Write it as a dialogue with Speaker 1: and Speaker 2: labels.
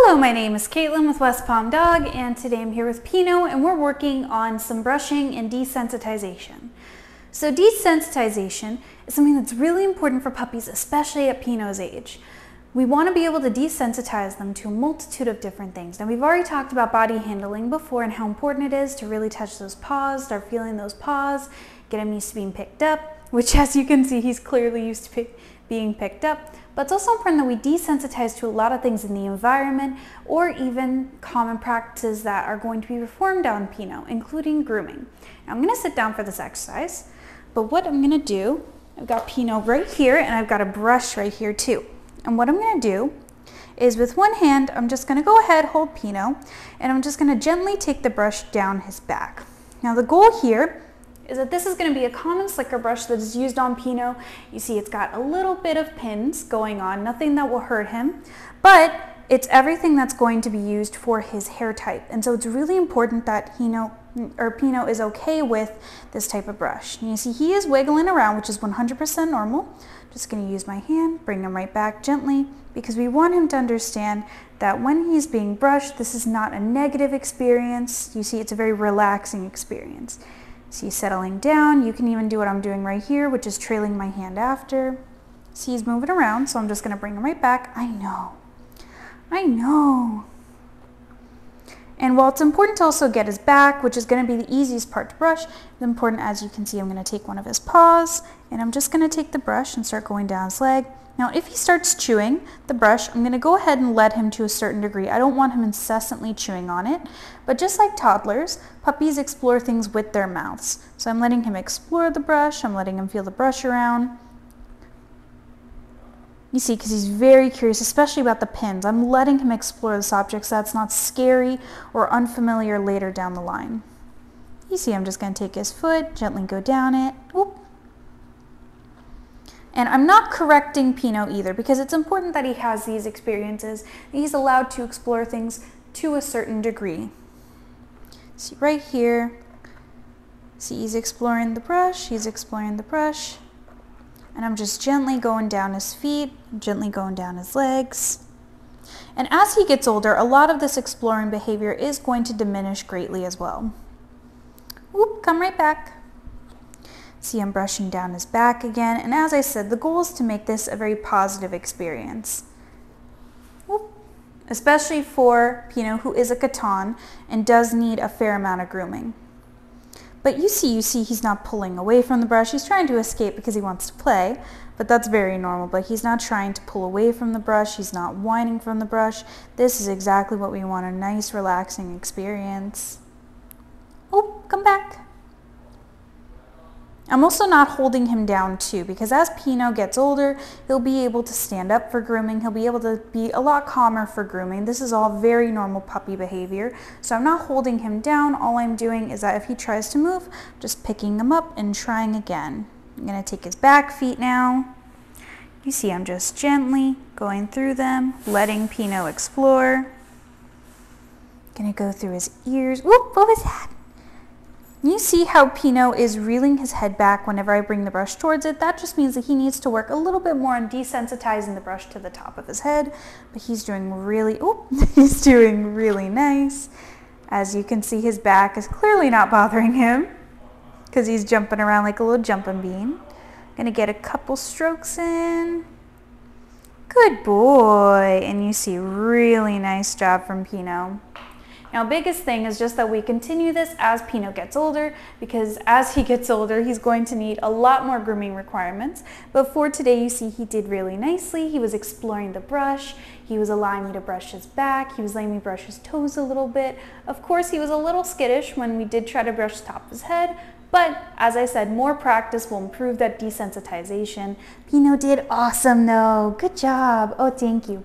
Speaker 1: Hello, my name is Caitlin with West Palm Dog, and today I'm here with Pinot, and we're working on some brushing and desensitization. So desensitization is something that's really important for puppies, especially at Pinot's age. We want to be able to desensitize them to a multitude of different things. Now, we've already talked about body handling before and how important it is to really touch those paws, start feeling those paws, get him used to being picked up, which, as you can see, he's clearly used to being picked up. But it's also important that we desensitize to a lot of things in the environment or even common practices that are going to be performed on Pinot, including grooming. Now, I'm going to sit down for this exercise, but what I'm going to do, I've got Pinot right here and I've got a brush right here too. And what I'm going to do is with one hand, I'm just going to go ahead, hold Pinot, and I'm just going to gently take the brush down his back. Now, the goal here is that this is going to be a common slicker brush that is used on Pinot. You see it's got a little bit of pins going on, nothing that will hurt him, but it's everything that's going to be used for his hair type. And so it's really important that Pinot is okay with this type of brush. And you see he is wiggling around, which is 100% normal. Just going to use my hand, bring him right back gently, because we want him to understand that when he's being brushed, this is not a negative experience. You see it's a very relaxing experience. See, settling down. You can even do what I'm doing right here, which is trailing my hand after. See, he's moving around, so I'm just going to bring him right back. I know. And while it's important to also get his back, which is going to be the easiest part to brush, it's important, as you can see, I'm going to take one of his paws, and I'm just going to take the brush and start going down his leg. Now, if he starts chewing the brush, I'm going to go ahead and let him to a certain degree. I don't want him incessantly chewing on it, but just like toddlers, puppies explore things with their mouths. So I'm letting him explore the brush. I'm letting him feel the brush around. You see, because he's very curious, especially about the pins. I'm letting him explore this object so that's not scary or unfamiliar later down the line. You see, I'm just going to take his foot, gently go down it. Whoop. And I'm not correcting Pinot either, because it's important that he has these experiences. He's allowed to explore things to a certain degree. See right here, see he's exploring the brush, and I'm just gently going down his feet, gently going down his legs. And as he gets older, a lot of this exploring behavior is going to diminish greatly as well. Whoop, come right back. See, I'm brushing down his back again, and as I said, the goal is to make this a very positive experience. Whoop. Especially for Pinot, who is a Caton and does need a fair amount of grooming. But you see he's not pulling away from the brush. He's trying to escape because he wants to play, but that's very normal. But he's not trying to pull away from the brush. He's not whining from the brush. This is exactly what we want, a nice, relaxing experience. Oh, come back. I'm also not holding him down too, because as Pinot gets older, he'll be able to stand up for grooming. He'll be able to be a lot calmer for grooming. This is all very normal puppy behavior. So I'm not holding him down. All I'm doing is that if he tries to move, just picking him up and trying again. I'm going to take his back feet now. You see I'm just gently going through them, letting Pinot explore. Going to go through his ears. Whoop, what was that? You see how Pinot is reeling his head back whenever I bring the brush towards it. That just means that he needs to work a little bit more on desensitizing the brush to the top of his head, but he's doing really nice. As you can see, his back is clearly not bothering him because he's jumping around like a little jumping bean. Gonna get a couple strokes in. Good boy. And you see, really nice job from Pinot. Now, biggest thing is just that we continue this as Pinot gets older, because as he gets older, he's going to need a lot more grooming requirements. But for today, you see he did really nicely. He was exploring the brush. He was allowing me to brush his back. He was letting me brush his toes a little bit. Of course, he was a little skittish when we did try to brush the top of his head. But as I said, more practice will improve that desensitization. Pinot did awesome though. Good job. Oh, thank you.